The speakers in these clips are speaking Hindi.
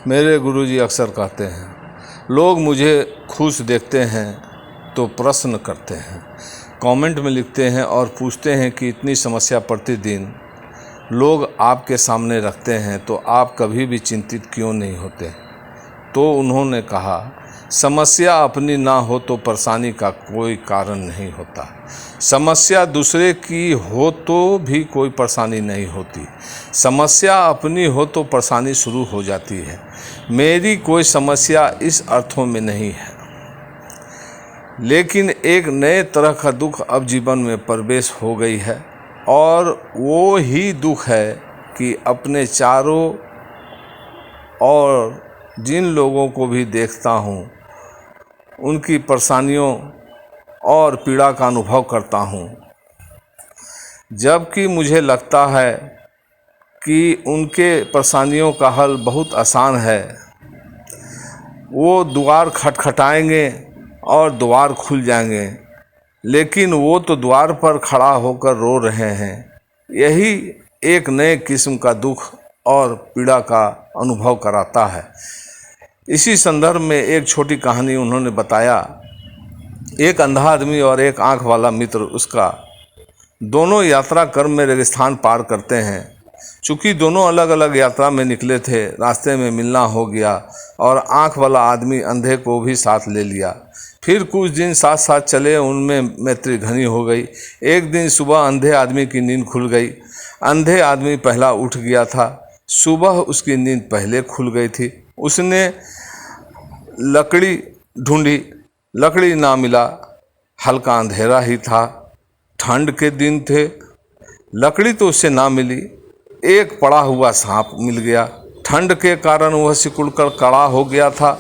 मेरे गुरुजी अक्सर कहते हैं, लोग मुझे खुश देखते हैं तो प्रश्न करते हैं, कमेंट में लिखते हैं और पूछते हैं कि इतनी समस्या प्रतिदिन लोग आपके सामने रखते हैं तो आप कभी भी चिंतित क्यों नहीं होते। तो उन्होंने कहा, समस्या अपनी ना हो तो परेशानी का कोई कारण नहीं होता। समस्या दूसरे की हो तो भी कोई परेशानी नहीं होती। समस्या अपनी हो तो परेशानी शुरू हो जाती है। मेरी कोई समस्या इस अर्थों में नहीं है, लेकिन एक नए तरह का दुख अब जीवन में प्रवेश हो गई है और वो ही दुख है कि अपने चारों और जिन लोगों को भी देखता हूँ उनकी परेशानियों और पीड़ा का अनुभव करता हूँ, जबकि मुझे लगता है कि उनके परेशानियों का हल बहुत आसान है। वो द्वार खटखटाएंगे और द्वार खुल जाएंगे, लेकिन वो तो द्वार पर खड़ा होकर रो रहे हैं। यही एक नए किस्म का दुख और पीड़ा का अनुभव कराता है। इसी संदर्भ में एक छोटी कहानी उन्होंने बताया। एक अंधा आदमी और एक आंख वाला मित्र उसका, दोनों यात्रा क्रम में रेगिस्तान पार करते हैं। चूँकि दोनों अलग अलग यात्रा में निकले थे, रास्ते में मिलना हो गया और आंख वाला आदमी अंधे को भी साथ ले लिया। फिर कुछ दिन साथ साथ चले, उनमें मैत्री घनी हो गई। एक दिन सुबह अंधे आदमी की नींद खुल गई। अंधे आदमी पहला उठ गया था। सुबह उसकी नींद पहले खुल गई थी। उसने लकड़ी ढूंढी, लकड़ी ना मिला। हल्का अंधेरा ही था, ठंड के दिन थे। लकड़ी तो उससे ना मिली। एक पड़ा हुआ सांप मिल गया। ठंड के कारण वह सिकुड़कर कड़ा हो गया था।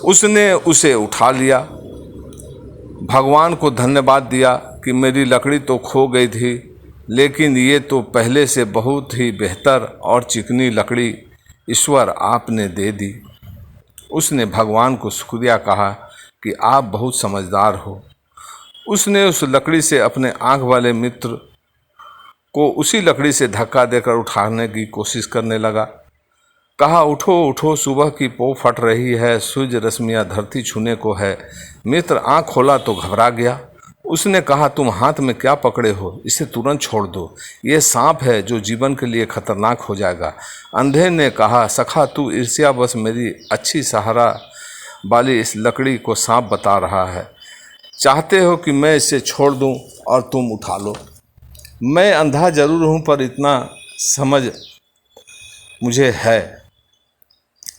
उसने उसे उठा लिया, भगवान को धन्यवाद दिया कि मेरी लकड़ी तो खो गई थी, लेकिन ये तो पहले से बहुत ही बेहतर और चिकनी लकड़ी ईश्वर आपने दे दी। उसने भगवान को शुक्रिया कहा कि आप बहुत समझदार हो। उसने उस लकड़ी से अपने आँख वाले मित्र को उसी लकड़ी से धक्का देकर उठाने की कोशिश करने लगा। कहा, उठो उठो, सुबह की पौ फट रही है, सूर्य रश्मियाँ धरती छूने को है। मित्र आँख खोला तो घबरा गया। उसने कहा, तुम हाथ में क्या पकड़े हो? इसे तुरंत छोड़ दो, ये सांप है जो जीवन के लिए खतरनाक हो जाएगा। अंधे ने कहा, सखा तू ईर्ष्यावश मेरी अच्छी सहारा वाली इस लकड़ी को सांप बता रहा है। चाहते हो कि मैं इसे छोड़ दूं और तुम उठा लो? मैं अंधा जरूर हूं, पर इतना समझ मुझे है।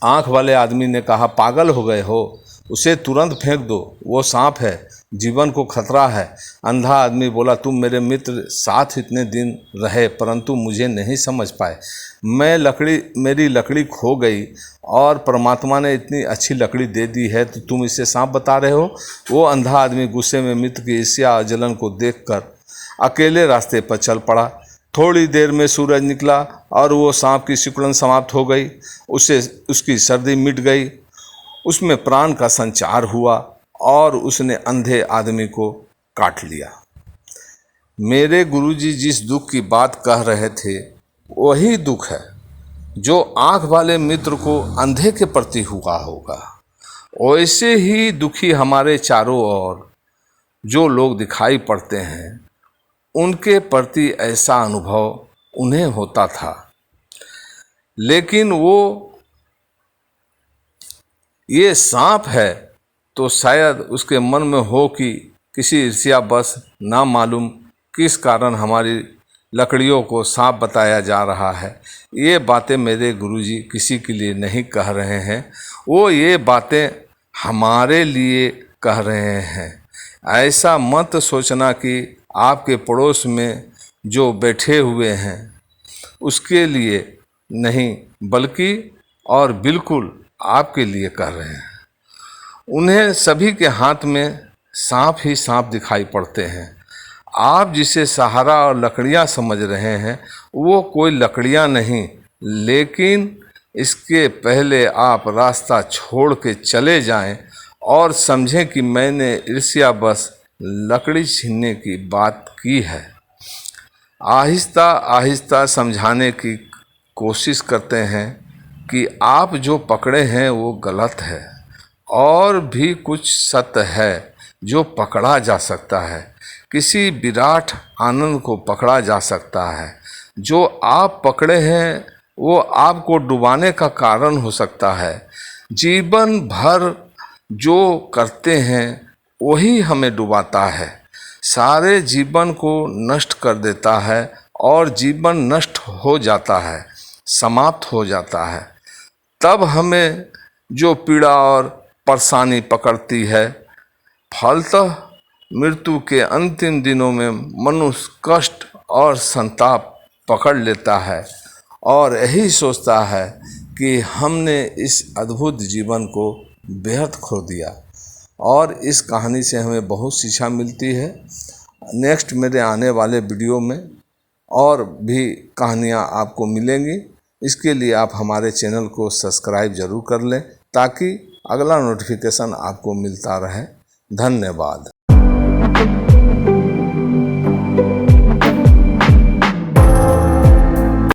आँख वाले आदमी ने कहा, पागल हो गए हो? उसे तुरंत फेंक दो, वो सांप है, जीवन को खतरा है। अंधा आदमी बोला, तुम मेरे मित्र साथ इतने दिन रहे परंतु मुझे नहीं समझ पाए। मेरी लकड़ी खो गई और परमात्मा ने इतनी अच्छी लकड़ी दे दी है, तो तुम इसे सांप बता रहे हो? वो अंधा आदमी गुस्से में मित्र की ईर्ष्या और जलन को देखकर अकेले रास्ते पर चल पड़ा। थोड़ी देर में सूरज निकला और वो सांप की सिकुड़न समाप्त हो गई। उसकी सर्दी मिट गई। उसमें प्राण का संचार हुआ और उसने अंधे आदमी को काट लिया। मेरे गुरुजी जिस दुख की बात कह रहे थे वही दुख है जो आँख वाले मित्र को अंधे के प्रति हुआ होगा। वैसे ही दुखी हमारे चारों ओर जो लोग दिखाई पड़ते हैं, उनके प्रति ऐसा अनुभव उन्हें होता था, लेकिन वो ये सांप है तो शायद उसके मन में हो कि किसी ईर्ष्यावश ना मालूम किस कारण हमारी लकड़ियों को सांप बताया जा रहा है। ये बातें मेरे गुरुजी किसी के लिए नहीं कह रहे हैं, वो ये बातें हमारे लिए कह रहे हैं। ऐसा मत सोचना कि आपके पड़ोस में जो बैठे हुए हैं उसके लिए नहीं, बल्कि और बिल्कुल आपके लिए कह रहे हैं। उन्हें सभी के हाथ में सांप ही सांप दिखाई पड़ते हैं। आप जिसे सहारा और लकड़ियां समझ रहे हैं वो कोई लकड़ियां नहीं, लेकिन इसके पहले आप रास्ता छोड़ के चले जाएं और समझें कि मैंने ईर्ष्यावश लकड़ी छीनने की बात की है। आहिस्ता आहिस्ता समझाने की कोशिश करते हैं कि आप जो पकड़े हैं वो गलत है, और भी कुछ सत्य है जो पकड़ा जा सकता है। किसी विराट आनंद को पकड़ा जा सकता है। जो आप पकड़े हैं वो आपको डुबाने का कारण हो सकता है। जीवन भर जो करते हैं वही हमें डुबाता है, सारे जीवन को नष्ट कर देता है और जीवन नष्ट हो जाता है, समाप्त हो जाता है। तब हमें जो पीड़ा और परेशानी पकड़ती है, फलतः मृत्यु के अंतिम दिनों में मनुष्य कष्ट और संताप पकड़ लेता है और यही सोचता है कि हमने इस अद्भुत जीवन को बेहद खो दिया। और इस कहानी से हमें बहुत शिक्षा मिलती है। नेक्स्ट मेरे आने वाले वीडियो में और भी कहानियाँ आपको मिलेंगी। इसके लिए आप हमारे चैनल को सब्सक्राइब ज़रूर कर लें ताकि अगला नोटिफिकेशन आपको मिलता रहे। धन्यवाद।